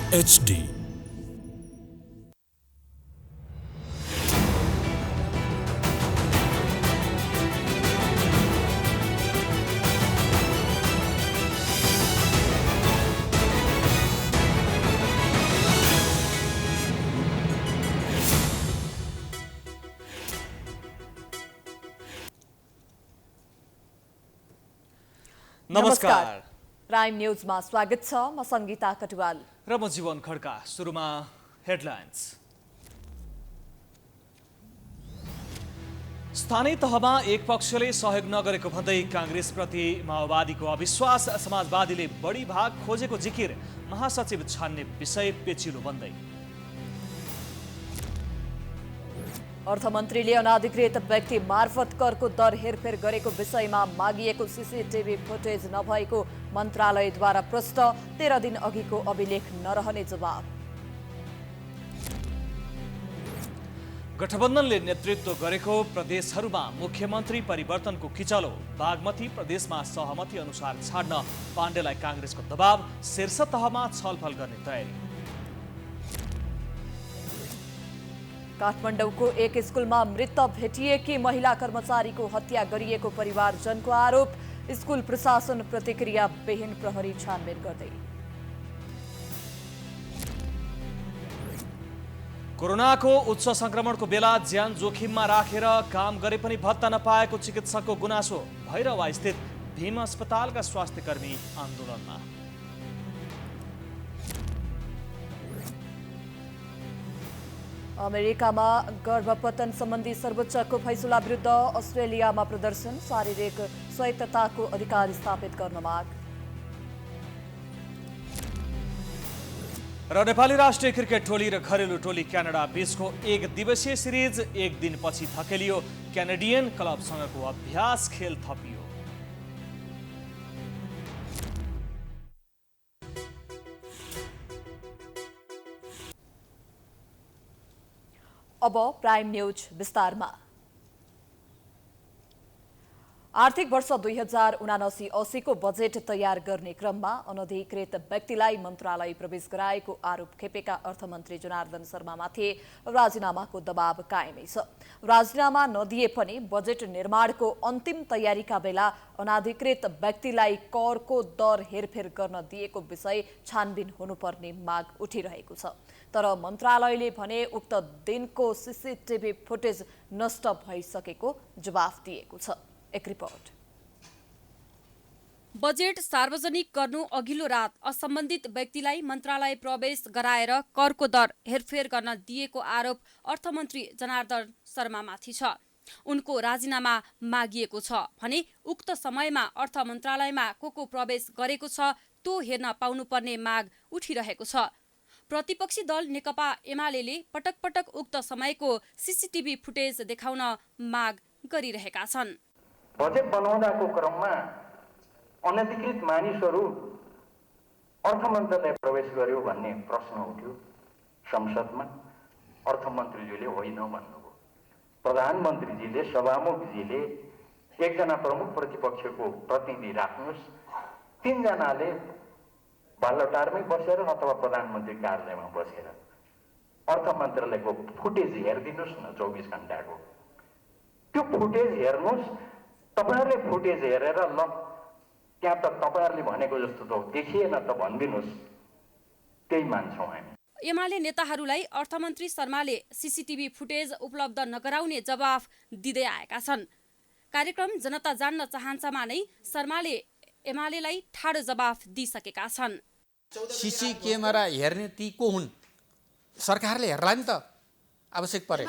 HD। नमस्कार। प्राइम न्यूजमा स्वागत छ। म संगीता कटुवाल र म जीवन खड्का। सुरुमा हेडलाइन्स। स्थानीय तहमा एक पक्षले सहयोग नगरेको भन्दै कांग्रेसप्रति माओवादीको अविश्वास, समाजवादीले बढी भाग खोजेको जिकिर, महासचिव छान्ने विषय पेचिलो बन्दै। अर्थमन्त्रीले अनाधिकृत व्यक्ति मार्फत करको दर हेरफेर गरेको विषयमा मागिएको सीसीटीभी फुटेज नभएको मन्त्रालयद्वारा प्रष्ट, 13 दिन अघिको अभिलेख नरहने जवाब। गठबन्धनले नेतृत्व गरेको प्रदेशहरूमा मुख्यमन्त्री परिवर्तनको किचलो, बागमती प्रदेशमा सहमति अनुसार छाड्न पाण्डेलाई कांग्रेसको दबाव, शीर्ष तहमा छलफल गर्ने तयारी। काठमाडौँको एक स्कुलमा मृत भेटिएकी महिला कर्मचारीको हत्या गरिएको परिवारजनको आरोप, स्कुल प्रशासन प्रतिक्रिया विहीन प्रहरी छानबिन गर्दै। कोरोनाको उच्च संक्रमणको बेला ज्यान जोखिममा राखेर काम गरे पनि भत्ता नपाएको चिकित्सकको गुनासो, भैरवा स्थित भीम अस्पतालका स्वास्थ्यकर्मी आन्दोलनमा। अमेरिकामा गर्भपतन सम्बन्धी सर्वोच्चको फैसला विरुद्ध अस्ट्रेलियामा प्रदर्शन, शारीरिक स्वायत्तताको अधिकार स्थापित गर्न माग। र नेपाली राष्ट्रिय क्रिकेट टोली र घरेलु टोली क्यानाडा बीचको एक दिवसीय सिरिज एक दिनपछि धकेलियो। क्यानेडियन क्लबसँगको अभ्यास खेल थपियो। अब प्राइम न्यूज विस्तारमा। आर्थिक वर्ष 2079-80 को बजेट तयार गर्ने क्रममा अनधिकृत व्यक्तिलाई मन्त्रालय प्रवेश गराएको आरोप खेपेका अर्थमन्त्री जनार्दन शर्मामाथि राजीनामाको दबाव कायमै छ। राजीनामा नदिए पनि बजेट निर्माणको अन्तिम तयारीका बेला अनाधिकृत व्यक्तिलाई करको दर हेरफेर गर्न दिएको विषय छानबिन हुनुपर्ने माग उठिरहेको छ। तर मन्त्रालयले भने उक्त दिनको सीसीटीभी फुटेज नष्ट भइसकेको जवाफ दिएको छ। एक रिपोर्ट। बजेट सार्वजनिक गर्नु अघिल्लो रात असम्बन्धित व्यक्तिलाई मन्त्रालय प्रवेश गराएर करको दर हेरफेर गर्न दिएको आरोप अर्थमन्त्री जनार्दन शर्मामाथि छ। उनको राजीनामा मागिएको छ भने उक्त समयमा अर्थ मन्त्रालयमा को प्रवेश गरेको छ त्यो हेर्न पाउनुपर्ने माग उठिरहेको छ। प्रतिपक्षी दल नेकपा एमालेले पटक पटक उक्त समयको सीसीटीभी फुटेज देखाउन माग गरिरहेका छन्। बजेट बनाउँदाको क्रममा अनधिकृत मानिसहरू अर्थ मन्त्रालय प्रवेश गर्यो भन्ने प्रश्न उठ्यो संसदमा। अर्थमन्त्रीजीले होइन भन्नुभयो। प्रधानमन्त्रीजीले, सभामुखजीले एकजना प्रमुख प्रतिपक्षको प्रतिनिधि राख्नुहोस्, 3 जनाले बालटारमै बसेर अथवा प्रधानमन्त्री कार्यालयमा बसेर अर्थ मन्त्रालयको फुटेज हेरिदिनुहोस् न 24 घण्टाको। त्यो फुटेज हेर्नुहोस्। तपाईहरुले फुटेज हेरेर ल त्यहाँ त तपाईहरुले भनेको जस्तो त देखिएन त भनिदिनुहोस्, त्यही मान्छौँ हामी। एमाले नेताहरूलाई अर्थमन्त्री शर्माले सीसीटीभी फुटेज उपलब्ध नगराउने जवाफ दिँदै आएका छन्। कार्यक्रम जनता जान्न चाहन्छमा नै शर्माले एमालेलाई ठाडो जवाफ दिइसकेका छन्। सीसी क्यामेरा हेर्ने ती को हुन्? सरकारले हेर्ला नि त आवश्यक परे।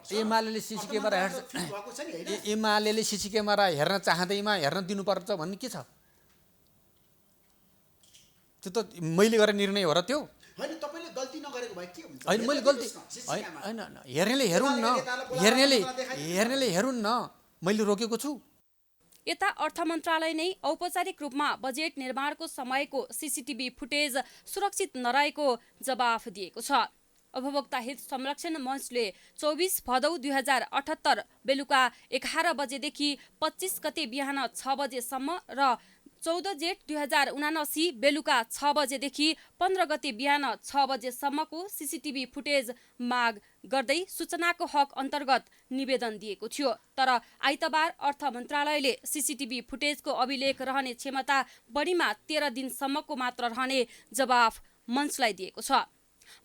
एमालेले सीसी क्यामेरा हेर्छ, एमालेले सीसी क्यामेरा हेर्न चाहँदैमा हेर्न दिनुपर्छ भन्ने के छ? त्यो त मैले गरेर निर्णय हो र त्यो हैन। तपाईले गल्ती नगरेको भए के हुन्छ? हैन मैले गल्ती हैन, हेर्नेले हेरुन् न, हेर्नेले हेरुन् न, मैले रोकेको छु। यता अर्थ मन्त्रालय नै औपचारिक रूपमा बजेट निर्माणको समयको सीसीटीभी फुटेज सुरक्षित नरहेको जवाफ दिएको छ। उपभोक्ता हित संरक्षण मञ्चले 24 भदौ 2078 बेलुका 11 बजेदेखि 25 गते बिहान 6 बजेसम्म र 14 जेठ 2079 बेलुका 6 बजेदेखि 15 गते बिहान 6 बजेसम्मको सीसीटीभी फुटेज माग गर्दै सूचनाको हक अन्तर्गत निवेदन दिएको थियो। तर आइतबार अर्थ मन्त्रालयले सीसीटीभी फुटेजको अभिलेख रहने क्षमता बढीमा 13 दिनसम्मको मात्र रहने जवाफ मञ्चलाई दिएको छ।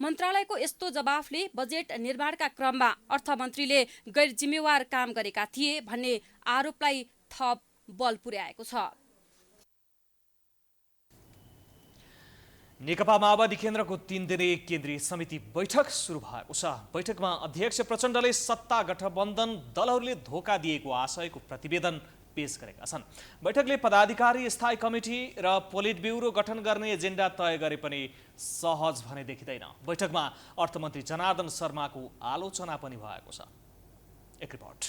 मन्त्रालयको यस्तो जवाफले बजेट निर्माणका क्रममा अर्थमन्त्रीले गैर जिम्मेवार काम गरेका थिए भन्ने आरोपलाई थप बल पुर्याएको छ। नेकपा माओवादी केन्द्रको 3 दिने केन्द्रीय समिति बैठक सुरु भएको छ। बैठकमा अध्यक्ष प्रचण्डले सत्ता गठबन्धन दलहरूले धोका दिएको आशयको प्रतिवेदन पेश गरेका छन्। बैठकले पदाधिकारी स्थायी कमिटी र पोलिट ब्युरो गठन गर्ने एजेन्डा तय गरे पनि सहज भने देखिँदैन। बैठकमा अर्थमन्त्री जनार्दन शर्माको आलोचना पनि भएको छ। एक रिपोर्ट।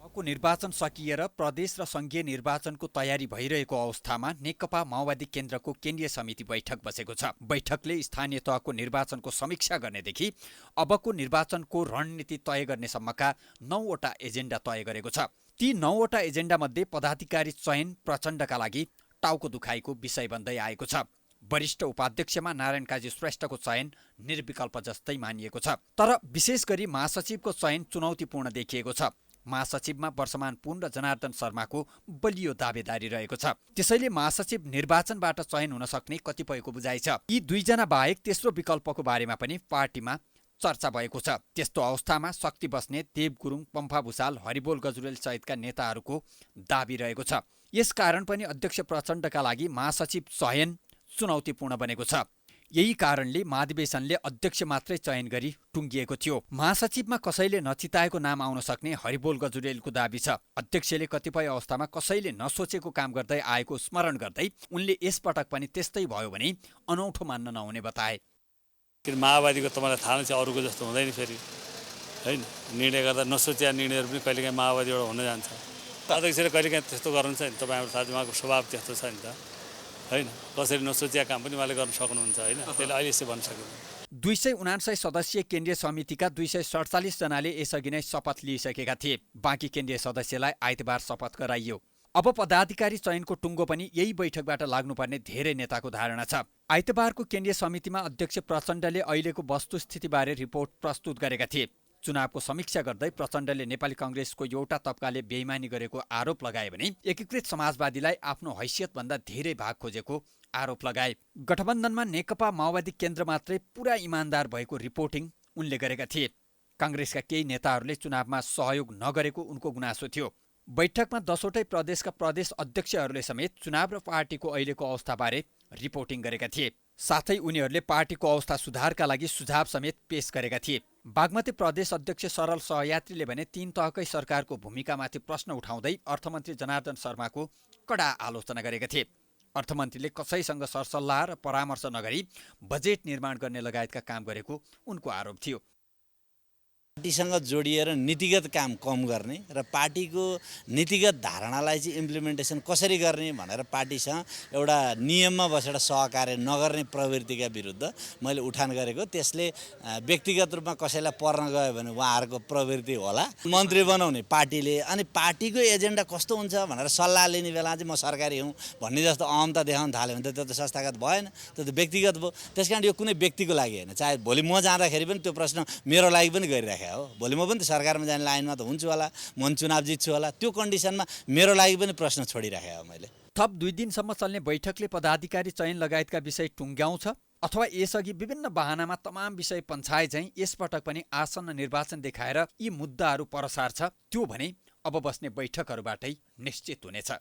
को निर्वाचन सकिएर प्रदेश र संघीय निर्वाचनको तयारी भइरहेको अवस्थामा नेकपा माओवादी केन्द्रको केन्द्रीय समिति बैठक बसेको छ। बैठकले स्थानीय तहको निर्वाचनको समीक्षा गर्नेदेखि अबको निर्वाचनको रणनीति तय गर्नेसम्मका 9 वटा एजेन्डा तय गरेको छ। ती 9 वटा एजेन्डा मध्ये पदाधिकारी चयन प्रचण्डका लागि टाउको दुखाइको विषय बन्दै आएको छ। वरिष्ठ उपाध्यक्षमा नारायण काजी श्रेष्ठको चयन निर्विकल्प जस्तै मानिएको छ। तर विशेष गरी महासचिवको चयन चुनौतीपूर्ण देखिएको छ। महासचिवमा वर्षमान पुन र जनार्दन शर्माको बलियो दावेदारी रहेको छ। त्यसैले महासचिव निर्वाचनबाट चयन हुन सक्ने कतिपयको बुझाइ छ। यी दुईजना बाहेक तेस्रो विकल्पको बारेमा पनि पार्टीमा चर्चा भएको छ। त्यस्तो अवस्थामा शक्ति बस्नेत, देव गुरुङ, पम्फा भुषाल, हरिबोल गजुरेल सहितका नेताहरूको दाबी रहेको छ। यसकारण पनि अध्यक्ष प्रचण्डका लागि महासचिव चयन चुनौतीपूर्ण बनेको छ। यही कारणले महाधिवेशनले अध्यक्ष मात्रै चयन गरी टुङ्गिएको थियो। महासचिवमा कसैले नचिताएको नाम आउन सक्ने हरिबोल गजुरेलको दाबी छ। अध्यक्षले कतिपय अवस्थामा कसैले नसोचेको काम गर्दै आएको स्मरण गर्दै उनले यसपटक पनि त्यस्तै भयो भने अनौठो मान्न नहुने बताए। माओवादीको तपाईँलाई थाहा नै छ, अरूको जस्तो हुँदैन फेरि, होइन? निर्णय गर्दा नसोचिया निर्णयहरू पनि कहिलेकाहीँ माओवादीबाट हुन जान्छ। अध्यक्षले कहिलेकाहीँ त्यस्तो गर्नुहुन्छ नि, तपाईँ हाम्रो साथी उहाँको स्वभाव त्यस्तो छ नि त, होइन? कसरी नसोचिया काम पनि उहाँले गर्न सक्नुहुन्छ, होइन? त्यसले अहिले यसो भन्न सकिँदैन। 259 सदस्यीय केन्द्रीय समितिका 247 जनाले यसअघि नै शपथ लिइसकेका थिए। बाँकी केन्द्रीय सदस्यलाई आइतबार शपथ गराइयो। अब पदाधिकारी चयनको टुङ्गो पनि यही बैठकबाट लाग्नुपर्ने धेरै नेताको धारणा छ। आइतबारको केन्द्रीय समितिमा अध्यक्ष प्रचण्डले अहिलेको वस्तुस्थितिबारे रिपोर्ट प्रस्तुत गरेका थिए। चुनावको समीक्षा गर्दै प्रचण्डले नेपाली कांग्रेसको एउटा तबकाले बेइमानी गरेको आरोप लगाए भने एकीकृत समाजवादीलाई आफ्नो हैसियतभन्दा धेरै भाग खोजेको आरोप लगाए। गठबन्धनमा नेकपा माओवादी केन्द्र मात्रै पुरा इमान्दार भएको रिपोर्टिङ उनले गरेका थिए। कांग्रेसका केही नेताहरूले चुनावमा सहयोग नगरेको उनको गुनासो थियो। बैठकमा 10 वटै प्रदेशका प्रदेश अध्यक्षहरूले समेत चुनाव र पार्टीको अहिलेको अवस्थाबारे रिपोर्टिङ गरेका थिए। साथै उनीहरूले पार्टीको अवस्था सुधारका लागि सुझाव समेत पेश गरेका थिए। बागमती प्रदेश अध्यक्ष सरल सहयात्रीले भने 3 तहकै सरकारको भूमिकामाथि प्रश्न उठाउँदै अर्थमन्त्री जनार्दन शर्माको कडा आलोचना गरेका थिए। अर्थमन्त्रीले कसैसँग सरसल्लाह र परामर्श नगरी बजेट निर्माण गर्ने लगायतका काम गरेको उनको आरोप थियो। पार्टीसँग जोडिएर नीतिगत काम कम गर्ने र पार्टीको नीतिगत धारणालाई चाहिँ इम्प्लिमेन्टेसन कसरी गर्ने भनेर पार्टीसँग एउटा नियममा बसेर सहकार्य नगर्ने प्रवृत्तिका विरुद्ध मैले उठान गरेको। त्यसले व्यक्तिगत रूपमा कसैलाई पर्न गयो भने उहाँहरूको प्रवृत्ति होला। मन्त्री बनाउने पार्टीले, अनि पार्टीको एजेन्डा कस्तो हुन्छ भनेर सल्लाह लिने बेला चाहिँ म सरकारी हुँ भन्ने जस्तो अहमता देखाउन थाल्यो भने त्यो त संस्थागत भएन, त्यो त व्यक्तिगत भयो। त्यसकारण यो कुनै व्यक्तिको लागि होइन। चाहे भोलि म जाँदाखेरि पनि त्यो प्रश्न मेरो लागि पनि गरिराखेँ हो। भोलि म पनि त सरकारमा जाने लाइनमा त हुन्छु होला, म चुनाव जित्छु होला। त्यो कन्डिसनमा मेरो लागि पनि प्रश्न छोडिराखेँ हो मैले। थप 2 दिनसम्म चल्ने बैठकले पदाधिकारी चयन लगायतका विषय टुङ्ग्याउँछ अथवा यसअघि विभिन्न बहानामा तमाम विषय पन्छाए झैँ यसपटक पनि आसन्न निर्वाचन देखाएर यी मुद्दाहरू परसार्छ, त्यो भने अब बस्ने बैठकहरूबाटै निश्चित हुनेछ।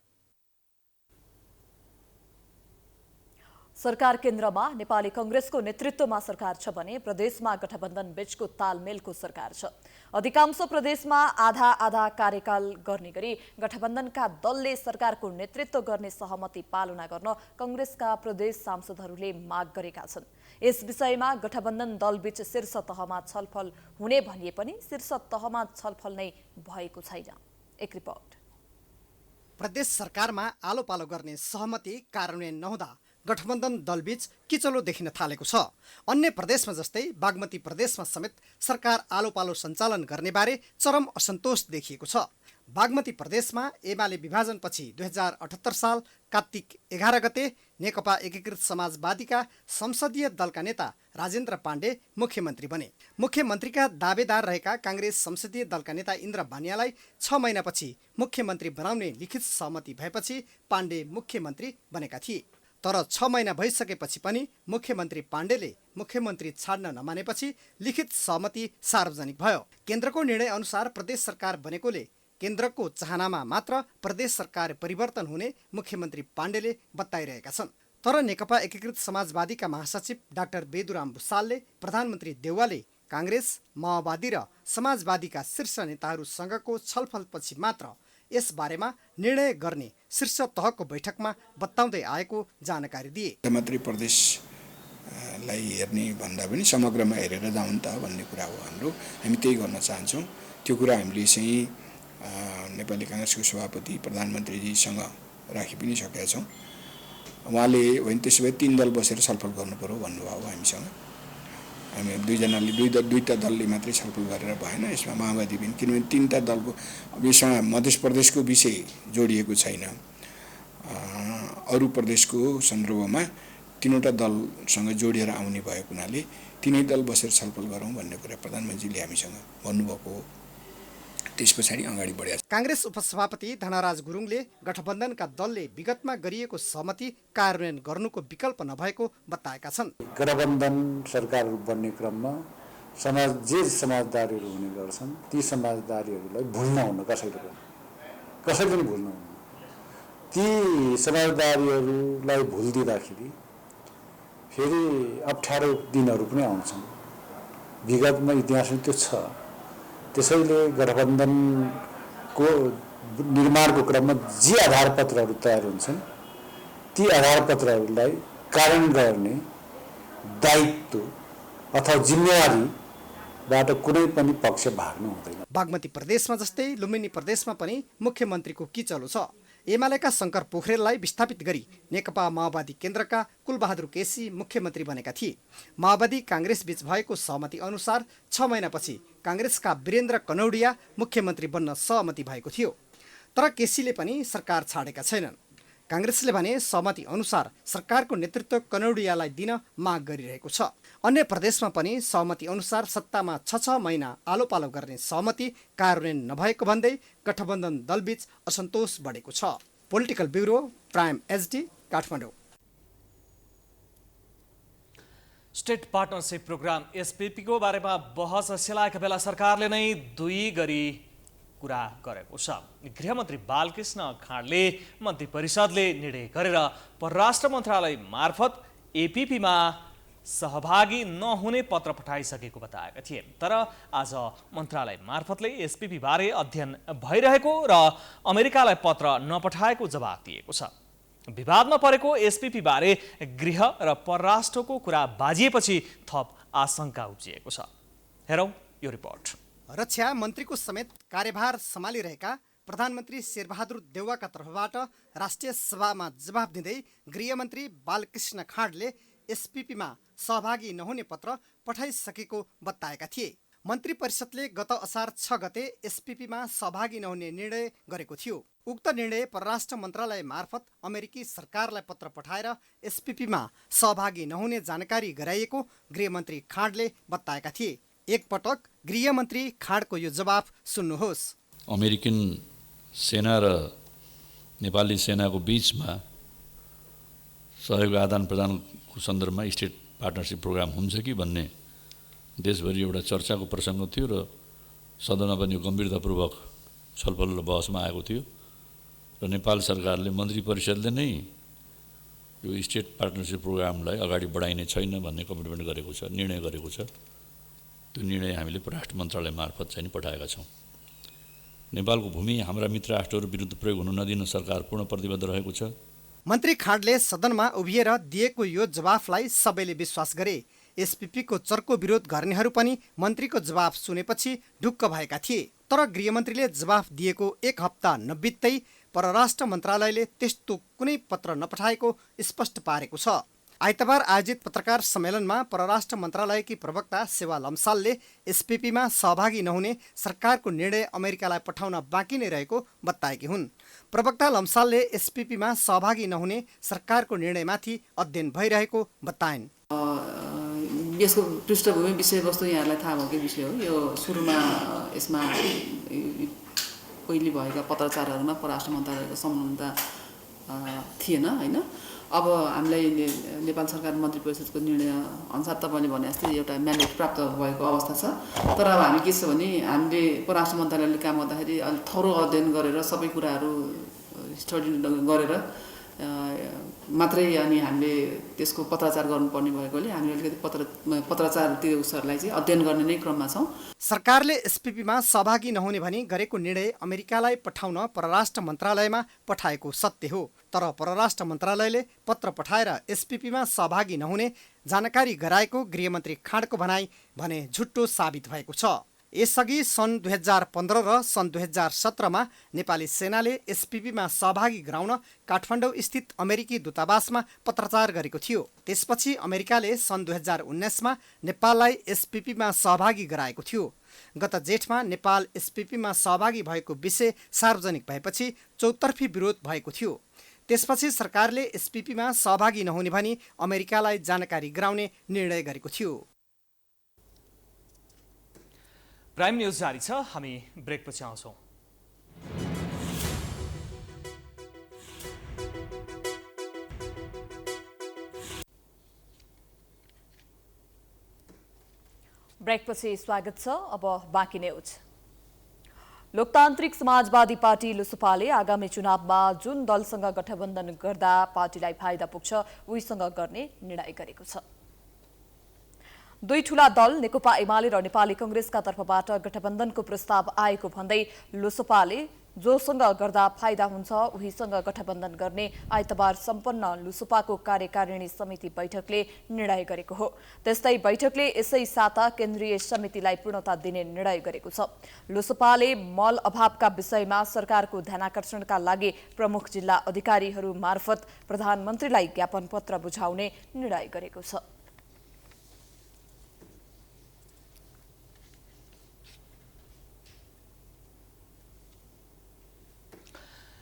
सरकार केन्द्रमा नेपाली कांग्रेसको नेतृत्वमा सरकार छ भने प्रदेशमा गठबन्धन बीचको तालमेलको सरकार छ। अधिकांश प्रदेशमा आधा आधा कार्यकाल गर्ने गरी गठबन्धनका दलले सरकारको नेतृत्व गर्ने सहमति पालना गर्न कांग्रेसका प्रदेश सांसदहरूले माग गरेका छन्। यस विषयमा गठबन्धन दलबीच शीर्ष तहमा छलफल हुने भनिए पनि शीर्ष तहमा छलफल नै भएको छैन। एक रिपोर्ट। प्रदेश सरकारमा आलो पालो गर्ने सहमति कार्यान्वयन नहुँदा गठबन्धन दलबीच किचलो देखिन थालेको छ। अन्य प्रदेशमा जस्तै बागमती प्रदेशमा समेत सरकार आलो पालो सञ्चालन गर्ने बारे चरम असन्तोष देखिएको छ। बागमती प्रदेशमा एमाले विभाजनपछि 2078 साल कार्तिक 11 गते नेकपा एकीकृत समाजवादीका संसदीय दलका नेता राजेन्द्र पाण्डे मुख्यमन्त्री बने। मुख्यमन्त्रीका दावेदार रहेका काङ्ग्रेस संसदीय दलका नेता इन्द्र बानियालाई 6 महिनापछि मुख्यमन्त्री बनाउने लिखित सहमति भएपछि पाण्डे मुख्यमन्त्री बनेका थिए। तर 6 महिना भइसकेपछि पनि मुख्यमन्त्री पाण्डेले मुख्यमन्त्री छाड्न नमानेपछि लिखित सहमति सार्वजनिक भयो। केन्द्रको निर्णय अनुसार प्रदेश सरकार बनेकोले केन्द्रको चाहनामा मात्र प्रदेश सरकार परिवर्तन हुने मुख्यमन्त्री पाण्डेले बताइरहेका छन्। तर नेकपा एकीकृत समाजवादीका महासचिव डाक्टर बेदुराम भुसालले प्रधानमन्त्री देउवाले काङ्ग्रेस, माओवादी र समाजवादीका शीर्ष नेताहरूसँगको छलफलपछि मात्र यस बारेमा निर्णय गर्ने शीर्ष तहको बैठकमा बताउँदै आएको जानकारी दिए। मात्रै प्रदेशलाई हेर्ने भन्दा पनि समग्रमा हेरेर जाउँ त भन्ने कुरा हो हाम्रो। हामी त्यही गर्न चाहन्छौँ। त्यो कुरा हामीले चाहिँ नेपाली काङ्ग्रेसको सभापति प्रधानमन्त्रीजीसँग राखि पनि सकेका छौँ। उहाँले होइन त्यसो भए 3 दल बसेर छलफल गर्नु पर्यो भन्नुभयो हामीसँग। हामी दुईटा दलले मात्रै छलफल गरेर भएन, यसमा माओवादी पनि, किनभने 3टा दलको यसमा मध्य प्रदेशको विषय जोडिएको छैन। अरू प्रदेशको सन्दर्भमा 3वटा दलसँग जोडिएर आउने भएको हुनाले 3 दल बसेर छलफल गरौँ भन्ने कुरा प्रधानमन्त्रीले हामीसँग भन्नुभएको हो। त्यस पछाडि अगाडि बढ्या। काङ्ग्रेस उपसभापति धनराज गुरुङले गठबन्धनका दलले विगतमा गरिएको सहमति कार्यान्वयन गर्नुको विकल्प नभएको बताएका छन्। गठबन्धन सरकार बन्ने क्रममा जे समाजदारीहरू हुने गर्छन् ती समाजदारीहरूलाई भुल्न हुन्न, कसैले पनि भुल्न हुन्न। ती समाजदारीहरूलाई भुलिदिँदाखेरि फेरि अप्ठ्यारो दिनहरू पनि आउँछन्। विगतमा इतिहासमा त्यो छ। त्यसैले गठबन्धनको निर्माणको क्रममा जे आधारपत्रहरू तयार हुन्छन् ती आधारपत्रहरूलाई कार्यान्वयन गर्ने दायित्व अथवा जिम्मेवारीबाट कुनै पनि पक्ष भाग्नु हुँदैन। बागमती प्रदेशमा जस्तै लुम्बिनी प्रदेशमा पनि मुख्यमन्त्रीको किचलो छ। एमालेका शङ्कर पोखरेललाई विस्थापित गरी नेकपा माओवादी केन्द्रका कुलबहादुर केसी मुख्यमन्त्री बनेका थिए। माओवादी काङ्ग्रेस बीच भएको सहमति अनुसार 6 महिनापछि काङ्ग्रेसका वीरेन्द्र कनौडिया मुख्यमन्त्री बन्न सहमति भएको थियो। तर केसीले पनि सरकार छाडेका छैनन्। काङ्ग्रेसले भने सहमति अनुसार सरकारको नेतृत्व कनौडियालाई दिन माग गरिरहेको छ। अन्य प्रदेशमा पनि सहमति अनुसार सत्तामा 6 महिना आलो पालो गर्ने सहमति कार्यान्वयन नभएको भन्दै गठबन्धन दलबीच असन्तोष बढेको छ। Political bureau, prime HD, Kathmandu. State partnership program एसपीपीको बारेमा बहस सेलाएका बेला सरकारले नै 2 गरी कुरा गरेको छ। गृहमन्त्री बालकृष्ण खाँडले मन्त्री परिषदले निर्णय गरेर परराष्ट्र मन्त्रालय मार्फत एपीपीमा सहभागी नहुने पत्र पठाइसकेको बताएका थिए। तर आज मन्त्रालय मार्फतले एसपीपी बारे अध्ययन भइरहेको र अमेरिकालाई पत्र नपठाएको जवाब दिएको छ। विवादमा परेको एसपीपी बारे गृह र परराष्ट्रको कुरा बाजिएपछि थप आशंका उब्जिएको छ। हेरौँ यो रिपोर्ट। रक्षा मन्त्रीको समेत कार्यभार सम्हालिरहेका प्रधानमन्त्री शेरबहादुर देउवाका तर्फबाट राष्ट्रिय सभामा जवाब दिँदै गृहमन्त्री बालकृष्ण खाँडले एसपीपीमा सहभागी नहुने पत्र पठाइसकेको बताएका थिए। मन्त्री परिषदले गत असार 6 गते एसपीपीमा सहभागी नहुने निर्णय गरेको थियो। उक्त निर्णय परराष्ट्र मन्त्रालय मार्फत अमेरिकी सरकारलाई पत्र पठाएर एसपीपीमा सहभागी नहुने जानकारी गराइएको गृहमन्त्री खाँडले बताएका थिए। एकपटक गृहमन्त्री खाँडको यो जवाब सुन्नुहोस्। अमेरिकन सेना र नेपाली सेनाको बीचमा सहयोग आदान प्रदानको सन्दर्भमा स्टेट पार्टनरसिप प्रोग्राम हुन्छ कि भन्ने देशभरि एउटा चर्चाको प्रसङ्ग थियो र सदनमा पनि गम्भीरतापूर्वक छलफल र बहसमा आएको थियो र नेपाल सरकारले मन्त्री परिषदले नै यो स्टेट पार्टनरसिप प्रोग्रामलाई अगाडि बढाइने छैन भन्ने कमिटमेन्ट गरेको छ, निर्णय गरेको छ। त्यो निर्णय हामीले परराष्ट्र मन्त्रालय मार्फत चाहिँ पठाएका छौँ। नेपालको भूमि हाम्रा मित्र राष्ट्रहरू विरुद्ध प्रयोग हुन नदिन सरकार पूर्ण प्रतिबद्ध रहेको छ। मन्त्री खाँडले सदनमा उभिएर दिएको यो जवाफलाई सबैले विश्वास गरे। एसपीपीको चर्को विरोध गर्नेहरू पनि मन्त्रीको जवाफ सुनेपछि ढुक्क भएका थिए। तर गृहमन्त्रीले जवाफ दिएको 1 हप्ता नबित्दै परराष्ट्र मन्त्रालयले त्यस्तो कुनै पत्र नपठाएको स्पष्ट पारेको छ। आइतबार आयोजित पत्रकार सम्मेलनमा परराष्ट्र मन्त्रालयकी प्रवक्ता सेवा लम्सालले एसपीपीमा सहभागी नहुने सरकारको निर्णय अमेरिकालाई पठाउन बाँकी नै रहेको बताएकी हुन्। प्रवक्ता लम्सालले एसपीपीमा सहभागी नहुने सरकारको निर्णयमाथि अध्ययन भइरहेको बताइन्। यसको पृष्ठभूमि विषयवस्तु यहाँलाई थाहा भएकै विषय हो। यो सुरुमा यसमा पहिले भएका पत्रचारहरूमा परराष्ट्र मन्त्रालयको संलग्नता थिएन हैन। अब हामीलाई नेपाल सरकार मन्त्री परिषदको निर्णय अनुसार तपाईँले भने जस्तै एउटा म्यान्डेट प्राप्त भएको अवस्था छ। तर अब हामी के छ भने हामीले परराष्ट्र मन्त्रालयले काम गर्दाखेरि अलिक थोरो अध्ययन गरेर सबै कुराहरू स्टडी गरेर मात्रै अनि हामीले त्यसको पत्राचार गर्नुपर्ने भएकोले हामी अलिकति पत्रचार त्यो उसहरूलाई चाहिँ अध्ययन गर्ने नै क्रममा छौँ। सरकारले एसपीपीमा सहभागी नहुने भनी गरेको निर्णय अमेरिकालाई पठाउन परराष्ट्र मन्त्रालयमा पठाएको सत्य हो। तर परराष्ट्र मन्त्रालयले पत्र पठाएर एसपीपीमा सहभागी नहुने जानकारी गराएको गृहमन्त्री खाँडको भनाई भने झुट्टो साबित भएको छ। यसअघि सन् 2015 र सन् 2017मा नेपाली सेनाले एसपीपीमा सहभागी गराउन काठमाडौँ स्थित अमेरिकी दूतावासमा पत्रचार गरेको थियो। त्यसपछि अमेरिकाले सन् 2019मा नेपाललाई एसपीपीमा सहभागी गराएको थियो। गत जेठमा नेपाल एसपीपीमा सहभागी भएको विषय सार्वजनिक भएपछि चौतर्फी विरोध भएको थियो। त्यसपछि सरकारले एसपीपीमा सहभागी नहुने भनी अमेरिकालाई जानकारी गराउने निर्णय गरेको थियो। प्राइम न्यूज जारी छ। हामी ब्रेकपछि आउँछौँ। ब्रेकपछि स्वागत छ। अब बाँकी न्यूज। लोकतान्त्रिक समाजवादी पार्टी लोसपाले आगामी चुनावमा जुन दलसँग गठबन्धन गर्दा पार्टीलाई फाइदा पुग्छ उहीसँग गर्ने निर्णय गरेको छ। दुई ठूला दल नेकपा एमाले र नेपाली कांग्रेसका तर्फबाट गठबन्धनको प्रस्ताव आएको भन्दै लोसपाले जोसँग गर्दा फाइदा हुन्छ उहीसँग गठबन्धन गर्ने आइतबार सम्पन्न लोसपाको कार्यकारिणी समिति बैठकले निर्णय गरेको हो। त्यस्तै बैठकले यसै साता केन्द्रीय समितिलाई पूर्णता दिने निर्णय गरेको छ। लोसपाले मल अभावका विषयमा सरकारको ध्यानाकर्षणका लागि प्रमुख जिल्ला अधिकारीहरू मार्फत प्रधानमन्त्रीलाई ज्ञापन पत्र बुझाउने निर्णय गरेको छ।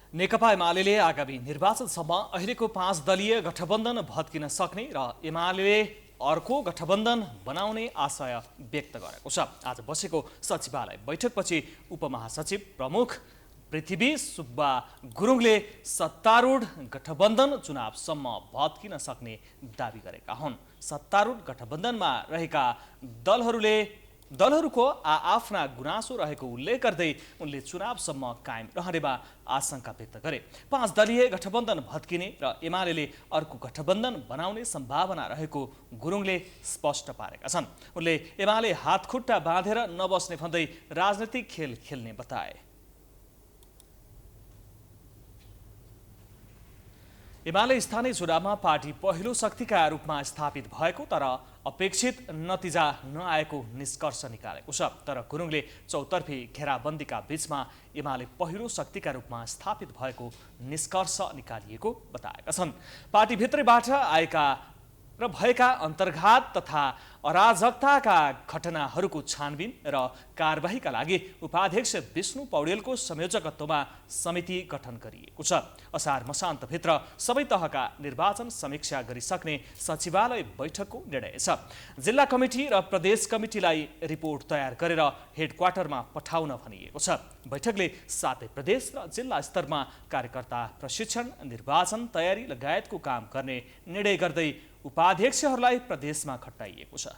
नेकपा एमाले आगामी निर्वाचनसम्म अहिलेको 5 दलीय गठबन्धन भत्किन सक्ने र एमाले अर्को गठबन्धन बनाउने आशय व्यक्त गरेको छ। आज बसेको सचिवालय बैठकपछि उपमहासचिव प्रमुख पृथ्वी सुब्बा गुरुङले सत्तारूढ गठबन्धन चुनावसम्म भत्किन सक्ने दावी गरेका हुन्। सत्तारूढ गठबन्धनमा रहेका दलहरूको आफ्ना गुनासो रहेको उल्लेख गर्दै उनले चुनावसम्म कायम रहनेमा आशंका व्यक्त गरे। 5 दलीय गठबन्धन भत्किने र एमाले अर्को गठबन्धन बनाउने सम्भावना रहेको गुरुङले स्पष्ट पारेका छन्। उनले एमाले हातखुट्टा बाँधेर नबस्ने भन्दै राजनीतिक खेल खेल्ने बताए। एमाले स्थानीय चुनावमा पार्टी पहिलो शक्तिका रूपमा स्थापित भएको तर अपेक्षित नतिजा नआएको निष्कर्ष निकालेको छ। तर गुरुङले चौतर्फी घेराबन्दीका बीचमा एमाले पहिलो शक्तिका रूपमा स्थापित भएको निष्कर्ष निकालिएको बताएका छन्। पार्टीभित्रैबाट आएका र भएका अन्तर्घात तथा अराजकताका घटनाहरूको छानबिन र कारबाहीका लागि उपाध्यक्ष विष्णु पौडेलको संयोजकत्वमा समिति गठन गरिएको छ। असार मसान्तभित्र सबै तहका निर्वाचन समीक्षा गरिसक्ने सचिवालय बैठकको निर्णय छ। जिल्ला कमिटी र प्रदेश कमिटीलाई रिपोर्ट तयार गरेर हेडक्वार्टरमा पठाउन भनिएको छ। बैठकले सातै प्रदेश र जिल्ला स्तरमा कार्यकर्ता प्रशिक्षण, निर्वाचन तयारी लगायतको काम गर्ने निर्णय गर्दै उपाध्यक्षहरूलाई प्रदेशमा खटाइएको छ।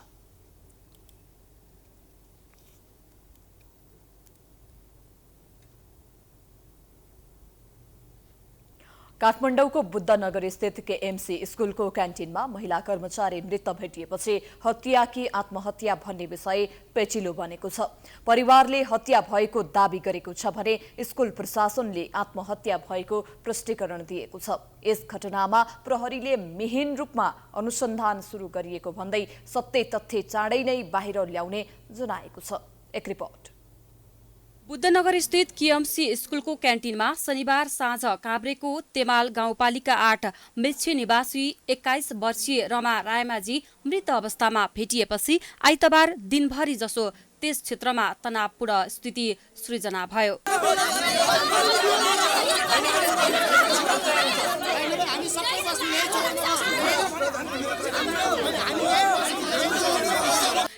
काठमाडौँको बुद्धनगर स्थित केएमसी स्कुलको क्यान्टिनमा महिला कर्मचारी मृत भेटिएपछि हत्या कि आत्महत्या भन्ने विषय पेचिलो बनेको छ। परिवारले हत्या भएको दावी गरेको छ भने स्कुल प्रशासनले आत्महत्या भएको प्रष्टीकरण दिएको छ। यस घटनामा प्रहरीले मिहिन रूपमा अनुसन्धान सुरु गरिएको भन्दै सत्य तथ्य चाँडै नै बाहिर ल्याउने जनाएको छ। एक रिपोर्ट। बुद्धनगर स्थित केएमसी स्कुलको क्यान्टिनमा शनिबार साँझ काभ्रेको तेमाल गाउँपालिका 8 मेच्छे निवासी 21 वर्षीय रमा रायमाझी मृत अवस्थामा भेटिएपछि आइतबार दिनभरि जसो त्यस क्षेत्रमा तनावपूर्ण स्थिति सृजना भयो।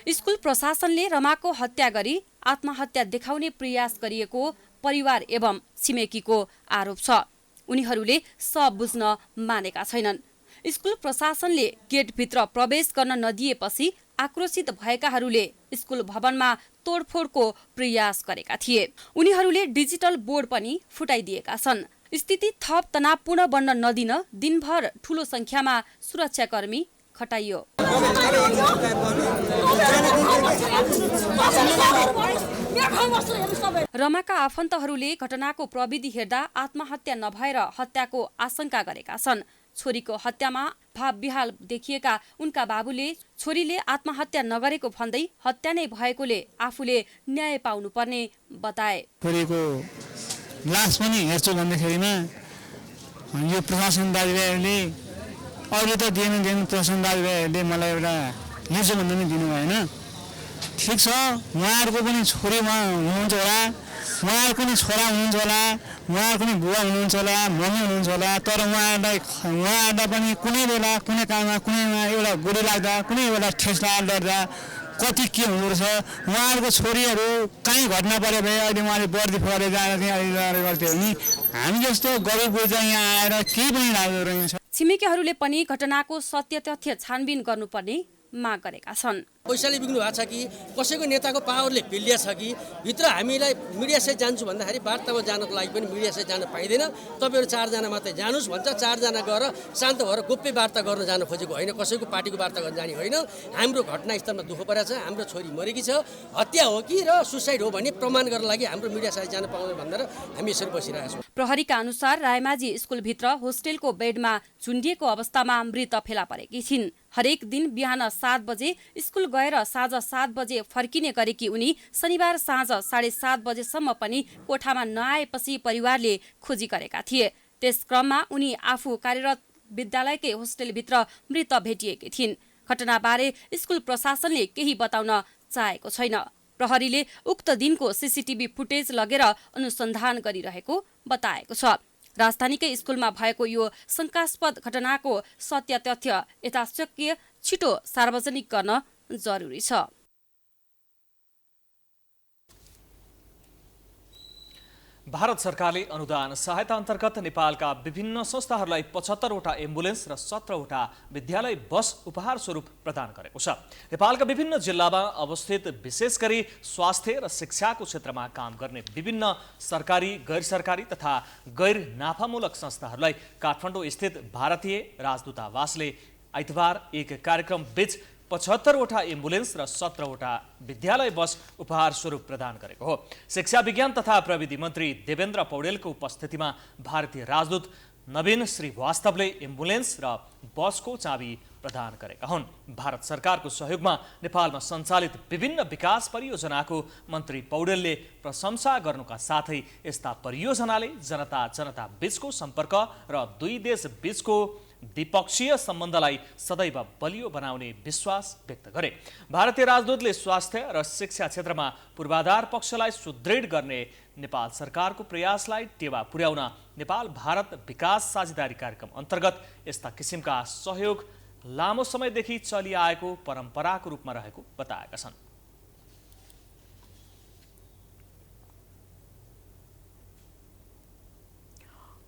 स्कुल प्रशासनले रमाको हत्या गरी आत्महत्या देखाउने प्रयास गरिएको परिवार एवं छिमेकीको आरोप छ। उनीहरूले सब बुझ्न मानेका छैनन्। स्कुल प्रशासनले गेटभित्र प्रवेश गर्न नदिएपछि आक्रोशित भएकाहरूले स्कुल भवनमा तोडफोडको प्रयास गरेका थिए। उनीहरूले डिजिटल बोर्ड पनि फुटाइदिएका छन्। स्थिति थप तनावपूर्ण बन्न नदिन दिनभर ठूलो संख्यामा सुरक्षाकर्मी खटाइयो। रमाका आफन्तहरूले घटनाको प्रविधि हेर्दा आत्महत्या नभएर हत्याको आशंका गरेका छन्। छोरीको हत्यामा भावविहाल देखिएका उनका बाबुले छोरीले आत्महत्या नगरेको भन्दै हत्या नै भएकोले आफूले न्याय पाउनुपर्ने बताए। छोरीको लास पनि हेर्छु भन्दाखेरिमा यो प्रशासन दाजुभाइहरूले अरू त दिनु प्रशासन दाजुभाइहरूले मलाई एउटा हेर्छु भन्दा पनि दिनु भएन। ठिक छ, उहाँहरूको पनि छोरी उहाँ हुनुहुन्छ होला, उहाँहरूको पनि छोरा हुनुहुन्छ होला, उहाँहरूको पनि बुवा हुनुहुन्छ होला, मम्मी हुनुहुन्छ होला, तर उहाँहरूलाई पनि कुनै बेला कुनै काममा कुनैमा एउटा गोली लाग्दा कुनै बेला ठेस लाग्दा कति के हुँदो रहेछ। उहाँहरूको छोरीहरू कहीँ घटना पऱ्यो भने अहिले उहाँले बर्दी फरेर जाँदा चाहिँ गर्थ्यो भने हामी जस्तो गरिब बुझ्दा यहाँ आएर केही पनि लाग्दो रहेछ। छिमेकीहरूले पनि घटनाको सत्य तथ्य छानबिन गर्नुपर्ने माग गरेका छन्। पैसाले बिग्नु भएको छ कि कसैको नेताको पावरले पिल्लिया छ कि भित्र हामीलाई मिडियासहित जान्छु भन्दाखेरि वार्तामा जानको लागि पनि मिडियासहित जान पाइँदैन। तपाईँहरू 4 जना मात्रै जानुस् भन्छ, 4 जना गएर शान्त भएर गोप्य वार्ता गर्न जान खोजेको होइन, कसैको पार्टीको वार्ता गर्न जाने होइन। हाम्रो घटनास्थलमा दुःख परेको छ, हाम्रो छोरी मरेकी छ, हत्या हो कि र सुसाइड हो भन्ने प्रमाण गर्न लागि हाम्रो मिडियासहित जान पाउँदैन भनेर हामी यसरी बसिरहेका छौँ। प्रहरीका अनुसार रायमाझी स्कुलभित्र होस्टेलको बेडमा झुन्डिएको अवस्थामा मृत फेला परेकी छिन्। हरेक दिन बिहान 7 बजे स्कुल गएर साँझ 7 बजे फर्किने गरेकी उनी शनिबार साँझ 7:30 बजेसम्म पनि कोठामा नआएपछि परिवारले खोजी गरेका थिए। त्यस क्रममा उनी आफू कार्यरत विद्यालयकै होस्टेलभित्र मृत भेटिएकी थिइन्। घटनाबारे स्कुल प्रशासनले केही बताउन चाहेको छैन। प्रहरीले उक्त दिनको सीसीटीभी फुटेज लगेर अनुसन्धान गरिरहेको बताएको छ। राजधानीकै स्कुलमा भएको यो शंकास्पद घटनाको सत्य तथ्य यथाशक्य छिटो सार्वजनिक गर्न जरुरी छ। भारत सरकारले अनुदान सहायता अन्तर्गत नेपालका विभिन्न संस्थाहरूलाई 75वटा एम्बुलेन्स र 17वटा विद्यालय बस उपहार स्वरूप प्रदान गरेको छ। नेपालका विभिन्न जिल्लामा अवस्थित विशेष गरी स्वास्थ्य र शिक्षाको क्षेत्रमा काम गर्ने विभिन्न सरकारी, गैर सरकारी तथा गैर नाफामूलक संस्थाहरूलाई काठमाडौँ स्थित भारतीय राजदूतावासले आइतबार एक कार्यक्रम बीच 75वटा एम्बुलेन्स र 17वटा विद्यालय बस उपहार स्वरूप प्रदान गरेको हो। शिक्षा विज्ञान तथा प्रविधि मन्त्री देवेन्द्र पौडेलको उपस्थितिमा भारतीय राजदूत नवीन श्रीवास्तवले एम्बुलेन्स र बसको चाबी प्रदान गरेका हुन्। भारत सरकारको सहयोगमा नेपालमा सञ्चालित विभिन्न विकास परियोजनाको मन्त्री पौडेलले प्रशंसा गर्नुका साथै यस्ता परियोजनाले जनता बीचको सम्पर्क र दुई देश बीचको द्विपक्षीय सम्बन्धलाई सदैव बलियो बनाउने विश्वास व्यक्त गरे। भारतीय राजदूतले स्वास्थ्य र शिक्षा क्षेत्रमा पूर्वाधार पक्षलाई सुदृढ गर्ने नेपाल सरकारको प्रयासलाई टेवा पुर्याउन नेपाल भारत विकास साझेदारी कार्यक्रम अन्तर्गत यस्ता किसिमका सहयोग लामो समयदेखि चलिआएको परम्पराको रूपमा रहेको बताएका छन्।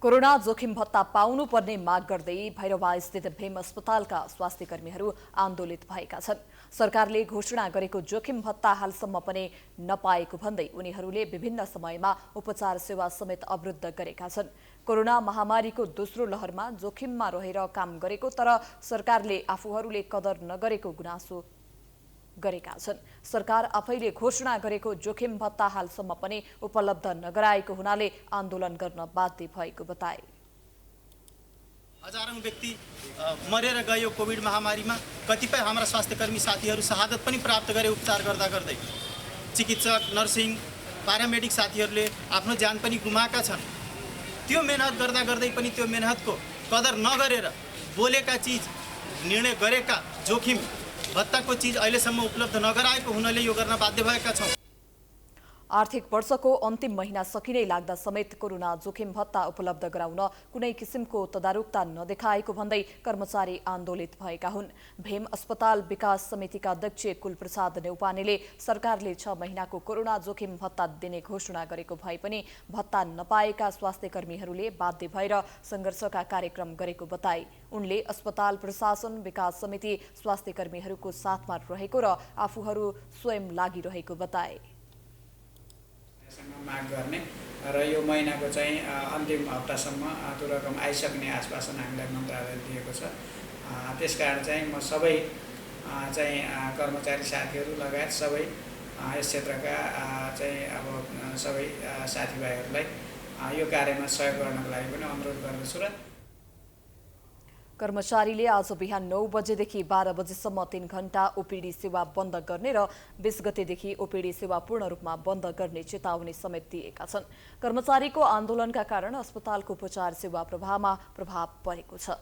कोरोना जोखिम भत्ता पाउनुपर्ने माग गर्दै भैरवा स्थित भीम अस्पतालका स्वास्थ्य कर्मीहरू आन्दोलित भएका छन्। सरकारले घोषणा गरेको जोखिम भत्ता हालसम्म पनि नपाएको भन्दै उनीहरूले विभिन्न समयमा उपचार सेवा समेत अवरुद्ध गरेका छन्। कोरोना महामारीको दोस्रो लहरमा जोखिममा रहेर काम गरेको तर सरकारले आफूहरूले कदर नगरेको गुनासो गरेका छन्। सरकार आफैले घोषणा गरेको जोखिम भत्ता हालसम्म पनि उपलब्ध नगराएको हुनाले आन्दोलन गर्न बाध्य भएको बताए। हजारौं व्यक्ति मरेर गयो कोभिड महामारीमा। कतिपय हाम्रा स्वास्थ्यकर्मी साथीहरू शहादत पनि प्राप्त गरे उपचार गर्दा गर्दै। चिकित्सक, नर्सिङ पारामेडिक साथीहरूले आफ्नो ज्यान पनि गुमाएका छन्। त्यो मेहनत गर्दा गर्दै पनि त्यो मेहनतको कदर नगरेर बोलेका चिज निर्णय गरेका जोखिम भत्ताको चिज अहिलेसम्म उपलब्ध नगराएको हुनाले यो गर्न बाध्य भएका छौँ। आर्थिक वर्षको अन्तिम महिना सकिनै लाग्दा समेत कोरोना जोखिम भत्ता उपलब्ध गराउन कुनै किसिमको तदारुकता नदेखाएको भन्दै कर्मचारी आन्दोलित भएका हुन्। भेम अस्पताल विकास समितिका अध्यक्ष कुलप्रसाद नेउपानेले सरकारले 6 महिनाको कोरोना जोखिम भत्ता दिने घोषणा गरेको भए पनि भत्ता नपाएका स्वास्थ्य कर्मीहरूले बाध्य भएर संघर्षका कार्यक्रम गरेको बताए। उनले अस्पताल प्रशासन विकास समिति स्वास्थ्य कर्मीहरूको साथमा रहेको र आफूहरू स्वयं लागिरहेको बताए। माग गर्ने र यो महिनाको चाहिँ अन्तिम हप्तासम्म त्यो रकम आइसक्ने आश्वासन हामीलाई मन्त्रालयले दिएको छ। त्यसकारण चाहिँ म सबै चाहिँ कर्मचारी साथीहरू लगायत सबै यस क्षेत्रका चाहिँ अब सबै साथीभाइहरूलाई यो कार्यमा सहयोग गर्नको लागि पनि अनुरोध गर्दछु। र कर्मचारीले आज बिहान 9 बजेदेखि 12 बजेसम्म 3 घण्टा ओपीडी सेवा बन्द गर्ने र 20 गतेदेखि ओपीडी सेवा पूर्ण रूपमा बन्द गर्ने चेतावनी समेत दिएका छन्। कर्मचारीको आन्दोलनका कारण अस्पतालको उपचार सेवा प्रवाहमा प्रभाव परेको छ।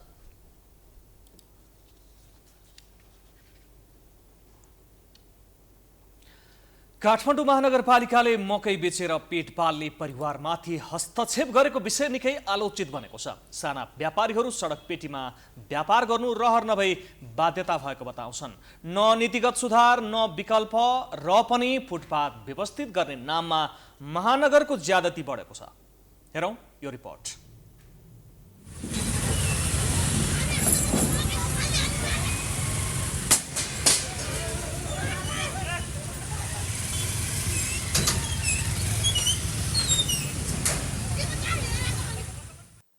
काठमाडौँ महानगरपालिकाले मकै बेचेर पेट पाल्ने परिवारमाथि हस्तक्षेप गरेको विषय निकै आलोचित बनेको छ। साना व्यापारीहरू सडक पेटीमा व्यापार गर्नु रहर नभई बाध्यता भएको बताउँछन्। न नीतिगत सुधार न विकल्प र पनि फुटपाथ व्यवस्थित गर्ने नाममा महानगरको ज्यादती बढेको छ। हेरौँ यो रिपोर्ट।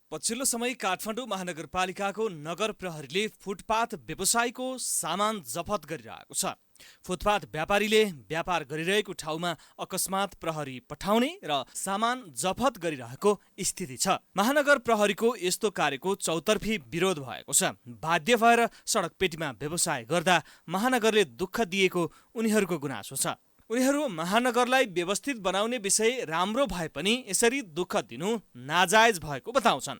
पछिल्लो समय काठमाडौँ महानगरपालिकाको नगर प्रहरीले फुटपाथ व्यवसायीको सामान जफत गरिरहेको छ। फुटपाथ व्यापारीले व्यापार गरिरहेको ठाउँमा अकस्मात प्रहरी पठाउने र सामान जफत गरिरहेको स्थिति छ। महानगर प्रहरीको यस्तो कार्यको चौतर्फी विरोध भएको छ। बाध्य भएर सडक पेटीमा व्यवसाय गर्दा महानगरले दुःख दिएको उनीहरूको गुनासो छ। उनीहरू महानगरलाई व्यवस्थित बनाउने विषय राम्रो भए पनि यसरी दुःख दिनु नाजायज भएको बताउँछन्।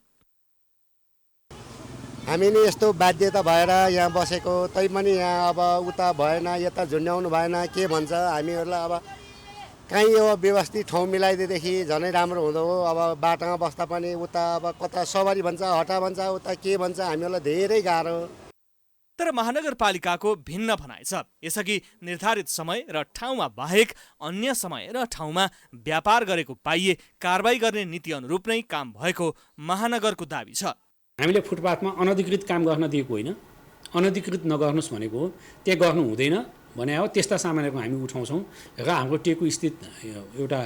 हामी नि यस्तो बाध्यता भएर यहाँ बसेको, तैपनि यहाँ अब उता भएन, यता झुन्ड्याउनु भएन, के भन्छ हामीहरूलाई। अब कहीँ यो व्यवस्थित ठाउँ मिलाइदिएदेखि झनै राम्रो हुँदो हो। अब बाटोमा बस्दा पनि उता अब कता सवारी भन्छ, हटा भन्छ, उता के भन्छ, हामीहरूलाई धेरै गाह्रो। तर महानगरपालिकाको भिन्न भनाइ छ। यसअघि निर्धारित समय र ठाउँमा बाहेक अन्य समय र ठाउँमा व्यापार गरेको पाइए कारबाही गर्ने नीति अनुरूप नै काम भएको महानगरको दाबी छ। हामीले फुटपाथमा अनधिकृत काम गर्न दिएको होइन, अनधिकृत नगर्नुहोस् भनेको हो, त्यहाँ गर्नु हुँदैन भने हो। त्यस्ता सामानहरू हामी उठाउँछौँ र हाम्रो टेकु स्थित एउटा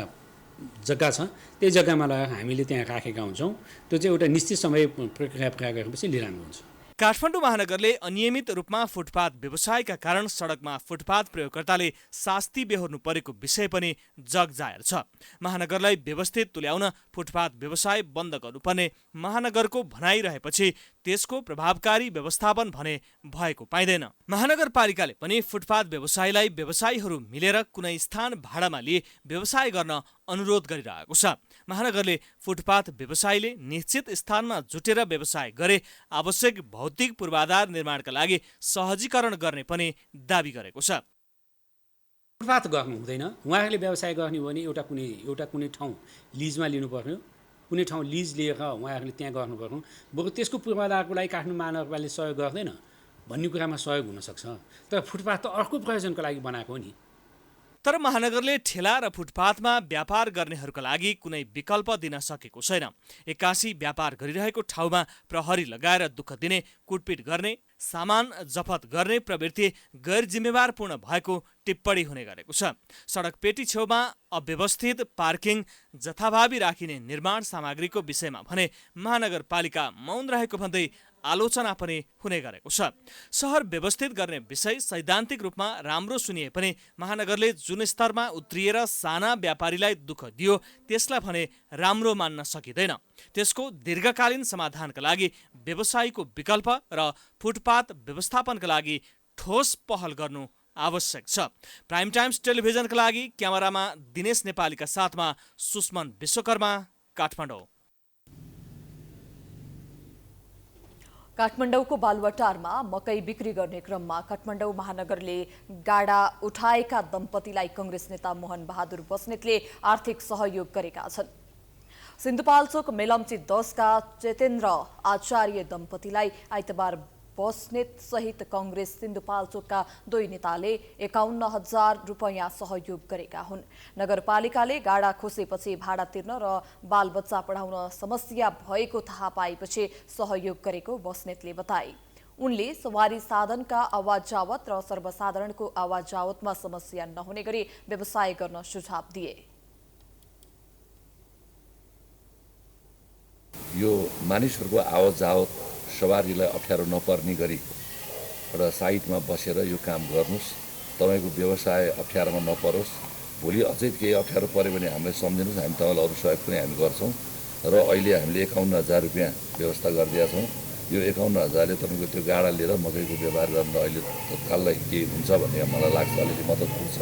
जग्गा छ, त्यही जग्गामा लगाएर हामीले त्यहाँ राखेका हुन्छौँ। त्यो चाहिँ एउटा निश्चित समय प्रक्रिया गरेपछि लिइरहनु हुन्छ। काठमाडौँ महानगरले अनियमित रूपमा फुटपाथ व्यवसायका कारण सडकमा फुटपाथ प्रयोगकर्ताले शास्ति बेहोर्नु परेको विषय पनि जगजाहेर छ। महानगरलाई व्यवस्थित तुल्याउन फुटपाथ व्यवसाय बन्द गर्नुपर्ने महानगरको भनाइ रहेपछि त्यसको प्रभावकारी व्यवस्थापन भने भएको पाइँदैन। महानगरपालिकाले पनि फुटपाथ व्यवसायीलाई व्यवसायीहरू मिलेर कुनै स्थान भाडामा लिए व्यवसाय गर्न अनुरोध गरिरहेको छ। महानगरले फुटपाथ व्यवसायीले निश्चित स्थानमा जुटेर व्यवसाय गरे आवश्यक भौतिक पूर्वाधार निर्माणका लागि सहजीकरण गर्ने पनि दाबी गरेको छ। फुटपाथ गर्नु हुँदैन। उहाँहरूले व्यवसाय गर्ने हो भने एउटा कुनै ठाउँ लिजमा लिनुपर्ने, कुनै ठाउँ लिज लिएर उहाँहरूले त्यहाँ गर्नुपर्ने। बरु त्यसको पूर्वाधारको लागि काठमाडौँ महानगरपालिकाले सहयोग गर्दैन भन्ने कुरामा सहयोग हुनसक्छ। तर फुटपाथ त अर्को प्रयोजनको लागि बनाएको हो नि। तर महानगरले ठेला र फुटपाथमा व्यापार गर्नेहरूका लागि कुनै विकल्प दिन सकेको छैन। एक्कासी व्यापार गरिरहेको ठाउँमा प्रहरी लगाएर दुःख दिने, कुटपिट गर्ने, सामान जफत गर्ने प्रवृत्ति गैर जिम्मेवारपूर्ण भएको टिप्पणी हुने गरेको छ। सडक पेटी छेउमा अव्यवस्थित पार्किङ, जथाभावी राखिने निर्माण सामग्रीको विषयमा भने महानगरपालिका मौन रहेको भन्दै आलोचना पनि हुने गरेको छ। सहर व्यवस्थित गर्ने विषय सैद्धान्तिक रूपमा राम्रो सुनिए पनि महानगरले जुन स्तरमा उत्रिएर साना व्यापारीलाई दुःख दियो त्यसलाई भने राम्रो मान्न सकिँदैन। त्यसको दीर्घकालीन समाधानका लागि व्यवसायीको विकल्प र फुटपाथ व्यवस्थापनका लागि ठोस पहल गर्नु आवश्यक छ। प्राइम टाइम्स टेलिभिजनका लागि क्यामेरामा दिनेश नेपालीका साथमा सुष्मन विश्वकर्मा, काठमाडौँ। काठमाडौँको बालुवाटारमा मकै बिक्री गर्ने क्रममा काठमाडौँ महानगरले गाडा उठाएका दम्पतिलाई कांग्रेस नेता मोहन बहादुर बस्नेतले आर्थिक सहयोग गरेका छन्। सिन्धुपाल्चोक मेलम्ची 10 का चेतेन्द्र आचार्य दम्पतिलाई आइतबार बस्नेत सहित कांग्रेस सिन्धुपाल्चोकका 2 नेताले 51,000 रुपैयाँ सहयोग गरेका हुन्। नगरपालिकाले गाडा खोसेपछि भाडा तिर्न र बालबच्चा पढाउन समस्या भएको थाहा पाएपछि सहयोग गरेको बस्नेतले बताए। उनले सवारी साधनका आवाजावत र सर्वसाधारणको आवाजावतमा समस्या नहुने गरी व्यवसाय गर्न सुझाव दिए। यो मानिसहरूको आवाजावत सवारीलाई अप्ठ्यारो नपर्ने गरी एउटा साइडमा बसेर यो काम गर्नुहोस्, तपाईँको व्यवसाय अप्ठ्यारोमा नपरोस्। भोलि अझै केही अप्ठ्यारो पऱ्यो भने हामीलाई सम्झिनुहोस्, हामी तपाईँलाई अरू सहयोग पनि हामी गर्छौँ। र अहिले हामीले 51,000 रुपियाँ व्यवस्था गरिदिएका छौँ। यो 51,000ले तपाईँको त्यो गाडा लिएर मकैको व्यापार गर्न अहिले तत्काललाई केही हुन्छ भन्ने मलाई लाग्छ, अलिकति मद्दत पुग्छ।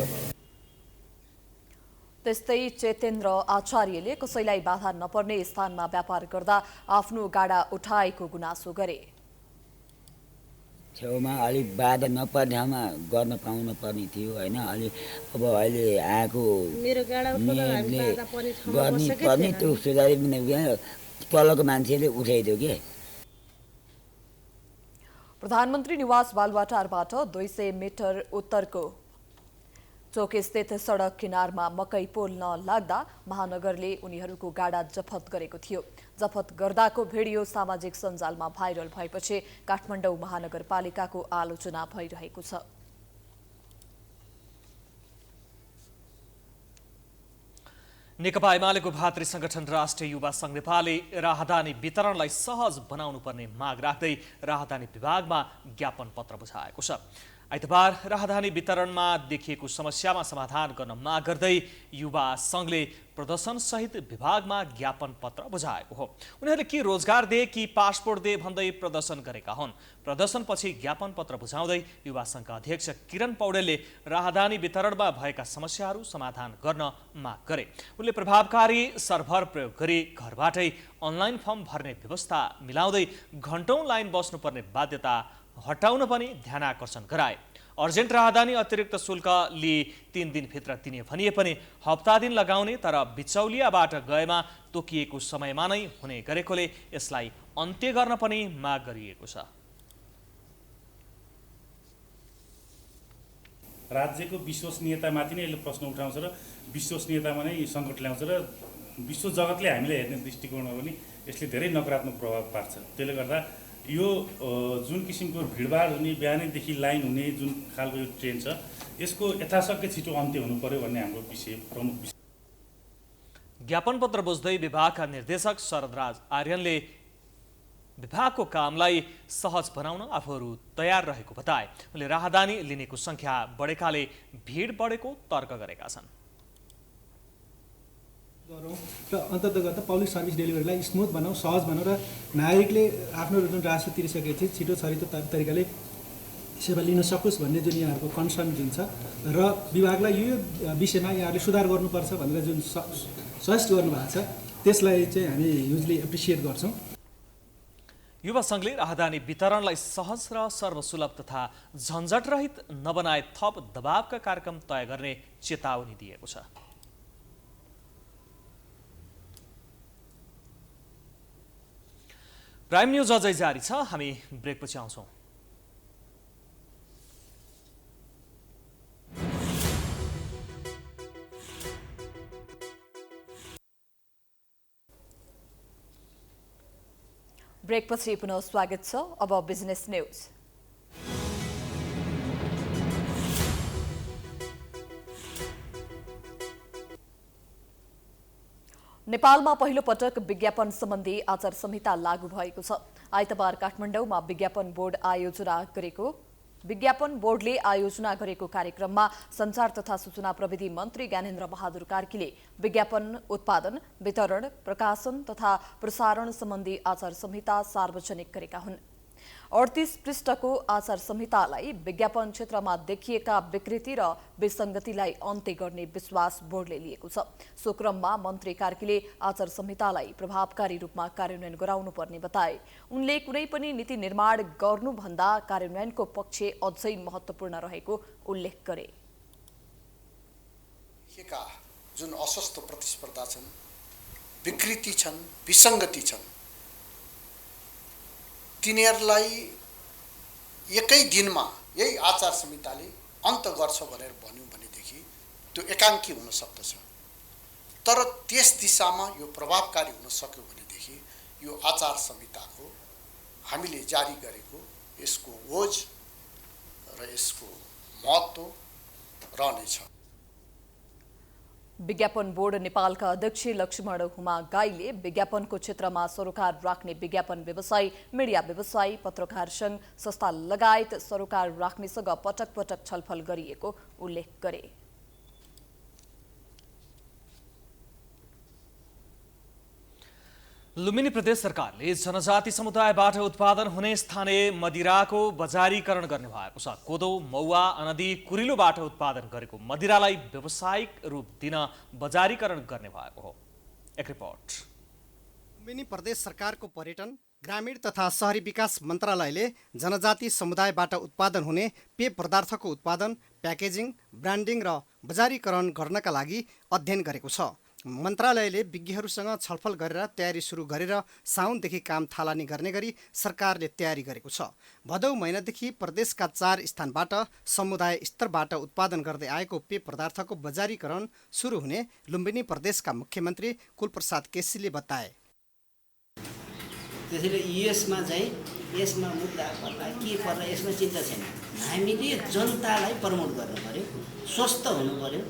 त्यस्तै चेतेन्द्र आचार्यले कसैलाई बाधा नपर्ने स्थानमा व्यापार गर्दा आफ्नो गाडा उठाएको गुनासो गरे। छेउमा अलिक बाधा नपर्ने ठाउँमा गर्न पाउनु पर्ने थियो होइन। अब अहिले आएको गर्नै पर्ने त्यो सुधारी तलको मान्छेले उठाइदियो कि। प्रधानमन्त्री निवास बालुवाटारबाट 200 मिटर उत्तरको चोकस्थित सडक किनारमा मकै पोल्न लाग्दा महानगरले उनीहरूको गाडा जफत गरेको थियो। जफत गर्दाको भिडियो सामाजिक सञ्जालमा भाइरल भएपछि काठमाडौँ महानगरपालिकाको आलोचना भइरहेको छ। नेकपा एमालेको भातृ संगठन राष्ट्रिय युवा संघ नेपालले राहदानी वितरणलाई सहज बनाउनु पर्ने माग राख्दै राहदानी विभागमा ज्ञापन पत्र बुझाएको छ। आइतबार राहदानी वितरणमा देखिएको समस्यामा समाधान गर्न माग गर्दै युवा संघले प्रदर्शनसहित विभागमा ज्ञापन पत्र बुझाएको हो। उनीहरूले कि रोजगार दे कि पासपोर्ट दे भन्दै प्रदर्शन गरेका हुन्। प्रदर्शनपछि ज्ञापन पत्र बुझाउँदै युवा संघका अध्यक्ष किरण पौडेलले राहदानी वितरणमा भएका समस्याहरू समाधान गर्न माग गरे। उनले प्रभावकारी सर्भर प्रयोग गरी घरबाटै अनलाइन फर्म भर्ने व्यवस्था मिलाउँदै घण्टौं लाइन बस्नुपर्ने बाध्यता हटाउन पनि ध्यानाकर्षण गराए। अर्जेन्ट राहदानी अतिरिक्त शुल्क लिई 3 दिनभित्र दिने भनिए पनि हप्ता दिन लगाउने तर बिचौलियाबाट गएमा तोकिएको समयमा नै हुने गरेकोले यसलाई अन्त्य गर्न पनि माग गरिएको छ। राज्यको विश्वसनीयतामाथि नै यसले प्रश्न उठाउँछ र विश्वसनीयतामा नै सङ्कट ल्याउँछ र विश्व जगतले हामीलाई हेर्ने दृष्टिकोणमा पनि यसले धेरै नकारात्मक प्रभाव पार्छ। त्यसले गर्दा यो जुन किसिमको भिडभाड हुने, बिहानैदेखि लाइन हुने जुन खालको यो ट्रेन छ, यसको यथाशक्य छिटो अन्त्य हुनु पर्यो भन्ने हाम्रो प्रमुख विषय। ज्ञापन पत्र बुझ्दै विभागका निर्देशक शरदराज आर्यनले विभागको कामलाई सहज बनाउन आफूहरू तयार रहेको बताए। उनले राहदानी लिनेको संख्या बढेकाले भिड बढेको तर्क गरेका छन्। र अन्तर्गत पब्लिक सर्भिस डेलिभरीलाई स्मुथ बनाऊ, सहज बनाऊ र नागरिकले आफ्नो जुन राजस्व तिरिसकेपछि छिटो छरितो तरिकाले सेवा लिन सकोस् भन्ने जुन यहाँहरूको कन्सर्न जुन छ र विभागलाई यो विषयमा यहाँहरूले सुधार गर्नुपर्छ भनेर जुन सजेस्ट गर्नुभएको छ त्यसलाई चाहिँ हामी युजली एप्रिसिएट गर्छौँ। युवा संघले राहदानी वितरणलाई सहज र सर्वसुलभ तथा झन्झटरहित नबनाए थप दबावका कार्यक्रम तय गर्ने चेतावनी दिएको छ। प्राइम न्यूज अझै जारी छ, हामी ब्रेकपछि आउँछौँ। ब्रेकपछि पुनः स्वागत छ। अब बिजनेस न्यूज। नेपालमा पहिलो पटक विज्ञापन सम्बन्धी आचार संहिता लागू भएको छ। आइतबार काठमाडौँमा विज्ञापन बोर्डले आयोजना गरेको कार्यक्रममा सञ्चार तथा सूचना प्रविधि मन्त्री ज्ञानेन्द्र बहादुर कार्कीले विज्ञापन उत्पादन, वितरण, प्रकाशन तथा प्रसारण सम्बन्धी आचार संहिता सार्वजनिक गरेका हुन्। 38 पृष्ठको आचार संहितालाई विज्ञापन क्षेत्रमा देखिएका विकृति र विसङ्गतिलाई अन्त्य गर्ने विश्वास बोर्डले लिएको छ। सो क्रममा मन्त्री कार्कीले आचार संहितालाई प्रभावकारी रूपमा कार्यान्वयन गराउनुपर्ने बताए। उनले कुनै पनि नीति निर्माण गर्नुभन्दा कार्यान्वयनको पक्ष अझै महत्त्वपूर्ण रहेको उल्लेख गरे। जुन अस्वस्थ प्रतिस्पर्धा छन्, विकृति छन्, विसङ्गति छन्, तिनीहरूलाई एकै दिनमा यही आचार संहिताले अन्त गर्छ भनेर भन्यौँ भनेदेखि त्यो एकाङ्की हुन सक्दछ। तर त्यस दिशामा यो प्रभावकारी हुन सक्यो भनेदेखि यो आचार संहिताको हामीले जारी गरेको यसको ओज र यसको महत्त्व रहनेछ। विज्ञापन बोर्ड नेपालका अध्यक्ष लक्ष्मण हुमा गाईले विज्ञापनको क्षेत्रमा सरोकार राख्ने विज्ञापन व्यवसायी, मिडिया व्यवसायी, पत्रकार संघ, संस्था लगायत सरोकार राख्नेसँग पटक पटक छलफल गरिएको उल्लेख गरे। लुम्बिनी प्रदेश सरकारले जनजाति समुदायबाट उत्पादन हुने स्थानीय मदिराको बजारीकरण गर्ने भएको छ। कोदो, मौवा, अनदी, कुरिलोबाट उत्पादन गरेको मदिरालाई व्यावसायिक रूप दिन बजारीकरण गर्ने भएको हो। एक रिपोर्ट। लुम्बिनी प्रदेश सरकारको पर्यटन, ग्रामीण तथा शहरी विकास मन्त्रालयले जनजाति समुदायबाट उत्पादन हुने पेय पदार्थको उत्पादन, प्याकेजिङ, ब्रान्डिङ र बजारीकरण गर्नका लागि अध्ययन गरेको छ। मन्त्रालयले विज्ञहरूसँग छलफल गरेर तयारी सुरु गरेर साउनदेखि काम थालनी गर्ने गरी सरकारले तयारी गरेको छ। भदौ महिनादेखि प्रदेशका 4 स्थानबाट समुदाय स्तरबाट उत्पादन गर्दै आएको पेय पदार्थको बजारीकरण सुरु हुने लुम्बिनी प्रदेशका मुख्यमन्त्री कुलप्रसाद केसीले बताए। त्यसैले यसमा मुद्दा पर्ला के पर्ला यसमा चिन्ता छैन। हामीले जनतालाई प्रमोट गर्नु पर्यो, स्वस्थ हुनु पर्यो,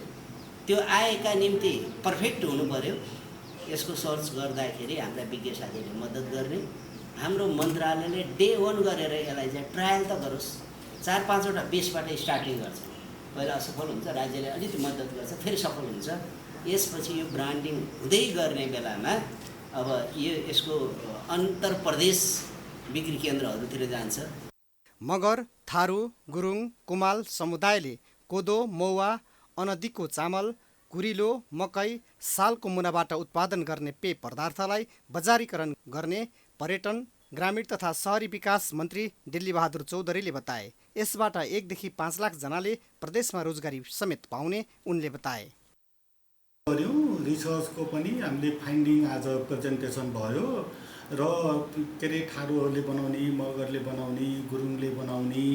त्यो आएका निम्ति पर्फेक्ट हुनु पर्यो। यसको सर्च गर्दाखेरि हाम्रा विज्ञ साथीहरूले मद्दत गर्ने, हाम्रो मन्त्रालयले डे 1 गरेर यसलाई चाहिँ ट्रायल त गरोस्। 4-5 वटा बेसबाट स्टार्टिङ गर्छ। पहिला असफल हुन्छ, राज्यले अलिकति मद्दत गर्छ, फेरि सफल हुन्छ। यसपछि यो ब्रान्डिङ हुँदै गर्ने बेलामा अब यसको अन्तर प्रदेश बिक्री केन्द्रहरूतिर जान्छ। मगर, थारू, गुरुङ, कुमाल समुदायले कोदो, मौवा, अनदीको चामल, कुरिलो, मकै, सालको मुनाबाट उत्पादन गर्ने पेय पदार्थलाई बजारीकरण गर्ने पर्यटन, ग्रामीण तथा शहरी विकास मन्त्री दिल्लीबहादुर चौधरीले बताए। यसबाट 1 देखि 5 लाख जनाले प्रदेशमा रोजगारी समेत पाउने उनले बताए। रिसर्चको पनि हामीले फाइन्डिङ आज प्रेजेन्टेसन भयो र के अरे थारूहरूले बनाउने, मगरले बनाउने, गुरुङले बनाउने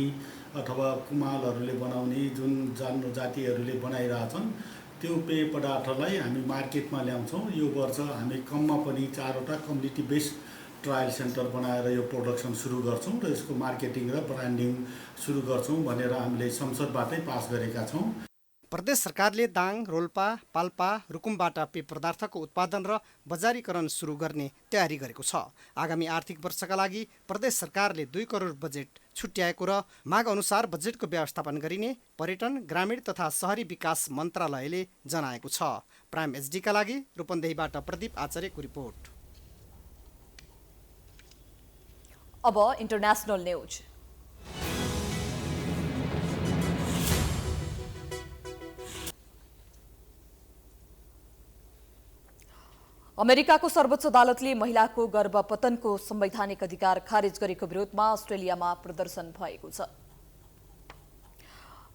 अथवा कुमालहरूले बनाउने जुन जनजातिहरूले बनाइरहेछन् त्यो पेय पदार्थलाई हामी मार्केटमा ल्याउँछौँ। यो वर्ष हामी कममा पनि 4 वटा कम्युनिटी बेस्ड ट्रायल सेन्टर बनाएर यो प्रोडक्सन सुरु गर्छौँ र यसको मार्केटिङ र ब्रान्डिङ सुरु गर्छौँ भनेर हामीले संसदबाटै पास गरेका छौँ। प्रदेश सरकारले दाङ, रोल्पा, पाल्पा, रुकुमबाट पेय पदार्थको उत्पादन र बजारीकरण सुरु गर्ने तयारी गरेको छ। आगामी आर्थिक वर्षका लागि प्रदेश सरकारले 2 करोड बजेट छुट्याएको र माग अनुसार बजेटको व्यवस्थापन गरिने पर्यटन, ग्रामीण तथा शहरी विकास मन्त्रालयले जनाएको छ। प्राइम एचडीका लागि रूपन्देहीबाट प्रदीप आचार्यको रिपोर्ट। अब इन्टरनेशनल न्यूज। अमेरिकाको सर्वोच्च अदालतले महिलाको गर्भपतनको संवैधानिक अधिकार खारेज गरेको विरोधमा अस्ट्रेलियामा प्रदर्शन भएको छ।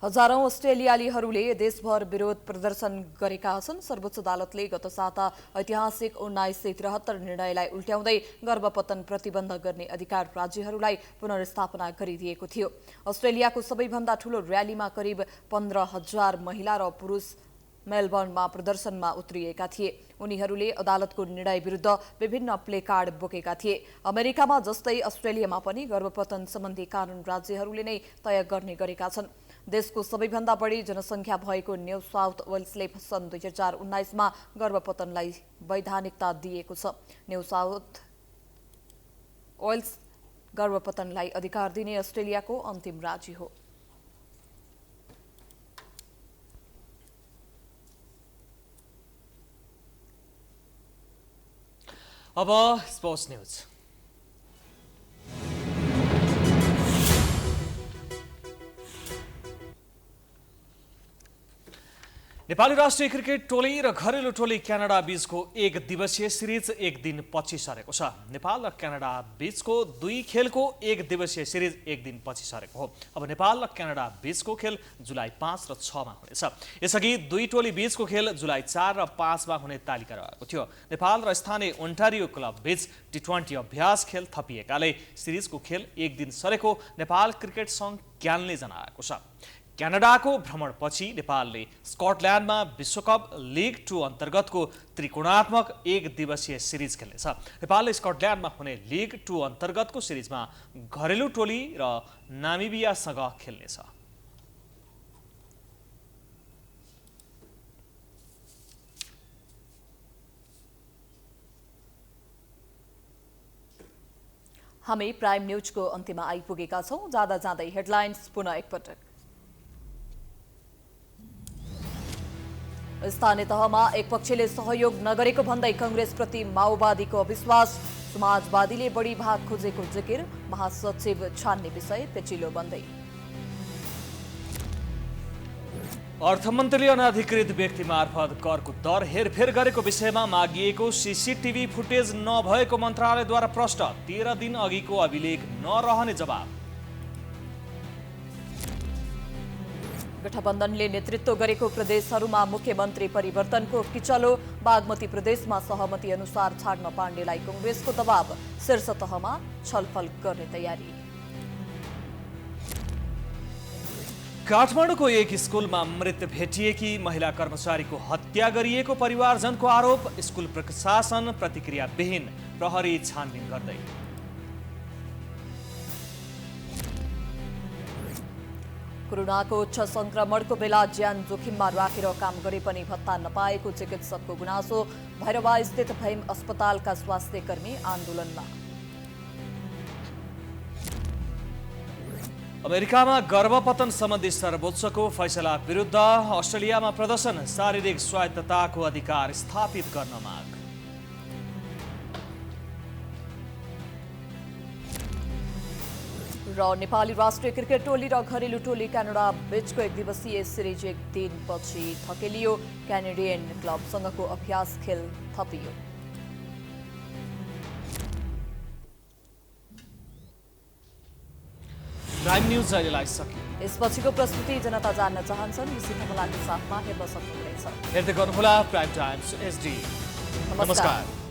हजारौं अस्ट्रेलियालीहरूले देशभर विरोध प्रदर्शन गरेका छन्। सर्वोच्च अदालतले गत साता ऐतिहासिक 1973 निर्णयलाई उल्ट्याउँदै गर्भपतन प्रतिबन्ध गर्ने अधिकार राज्यहरूलाई पुनर्स्थापना गरिदिएको थियो। अस्ट्रेलियाको सबैभन्दा ठूलो र्यालीमा करिब 15,000 महिला र पुरुष मेलबर्नमा प्रदर्शनमा उत्रिएका थिए। उनीहरूले अदालतको निर्णय विरुद्ध विभिन्न प्लेकार्ड बोकेका थिए। अमेरिकामा जस्तै अस्ट्रेलियामा पनि गर्भपतन सम्बन्धी कानून राज्यहरूले नै तय गर्ने गरेका छन्। देशको सबैभन्दा बढी जनसङ्ख्या भएको न्यू साउथ वेल्सले सन् 2019 मा गर्भपतनलाई वैधानिकता दिएको छ। न्यू साउथ वेल्स गर्भपतनलाई अधिकार दिने अस्ट्रेलियाको अन्तिम राज्य हो। अब स्पोर्ट्स न्यूज। नेपाली राष्ट्रिय क्रिकेट टोली र घरेलु टोली क्यानाडा बीचको एक दिवसीय सिरिज एक दिन पछि सरेको छ। नेपाल र क्यानाडा बीचको दुई खेलको एक दिवसीय सिरिज एक दिन पछि सरेको हो। अब नेपाल र क्यानाडा बीचको खेल जुलाई 5 र 6 मा हुनेछ। यसअघि दुई टोली बीचको खेल जुलाई 4 र 5 मा हुने तालिका रहेको थियो। नेपाल र स्थानीय ओन्टारियो क्लब बीच टी20 अभ्यास खेल थपिएकाले सिरिजको खेल एक दिन सरेको नेपाल क्रिकेट सङ्घ क्यानले जनाएको छ। क्यानाडाको भ्रमणपछि नेपालले स्कटल्यान्डमा विश्वकप लिग 2 अन्तर्गतको त्रिकोणात्मक एक दिवसीय सिरिज खेल्नेछ। नेपालले स्कटल्यान्डमा हुने लिग 2 अन्तर्गतको सिरिजमा घरेलु टोली र नामिबियासँग खेल्नेछ। हामी प्राइम न्यूजको अन्त्यमा आइपुगेका छौं। जाँदा जाँदै हेडलाइन्स पुनः एकपटक। स्थानीय तहमा एक पक्षले सहयोग नगरेको भन्दै कांग्रेसप्रति माओवादीको अविश्वास। समाजवादीले बढी भाग खोजेको जिकिर। महासचिव छान्ने विषय पेचिलो बन्दै। अर्थमन्त्रीले अनाधिकृत व्यक्ति मार्फत करको दर हेरफेर गरेको विषयमा मागिएको सीसीटीभी फुटेज नभएको मन्त्रालयद्वारा प्रश्न। 13 दिन अघिको अभिलेख नरहने जवाब। गठबन्धनले नेतृत्व गरेको प्रदेशहरूमा मुख्यमन्त्री परिवर्तनको किचलो। बागमती प्रदेशमा सहमति अनुसार छाड्न पाण्डेलाई कांग्रेसको दबाव। शीर्ष तहमा छलफल गर्ने तयारी। काठमाडौँको एक स्कुलमा मृत भेटिएकी महिला कर्मचारीको हत्या गरिएको परिवारजनको आरोप। स्कुल प्रशासन प्रतिक्रियाविहीन। प्रहरी छानबिन गर्दै। कोरोनाको उच्च संक्रमणको बेला ज्यान जोखिममा राखेर काम गरे पनि भत्ता नपाएको चिकित्सकको गुनासो। भैरवा स्थित भीम अस्पतालका स्वास्थ्यकर्मी आन्दोलनमा। अमेरिकामा गर्भपतन सम्बन्धी सर्वोच्चको फैसला विरुद्ध अस्ट्रेलियामा प्रदर्शन। शारीरिक स्वायत्तताको अधिकार स्थापित गर्न माग। र नेपाली राष्ट्रिय क्रिकेट टोली र घरेलु टोली क्यानाडा बीचको एक दिवसीय सिरिज एक दिन पछि थकेलियो। क्यानेडियन क्लबसँगको अभ्यास खेल थपियो। प्राइम न्यूज अहिलेलाई सकियो। यसपछिको प्रस्तुति जनता जान्न चाहन्छन् विशिष्ट मलाको साथमा हेर्न सक्नुहुनेछ। हेर्दै गर्नुहोला प्राइम टाइम्स एचडी। नमस्कार।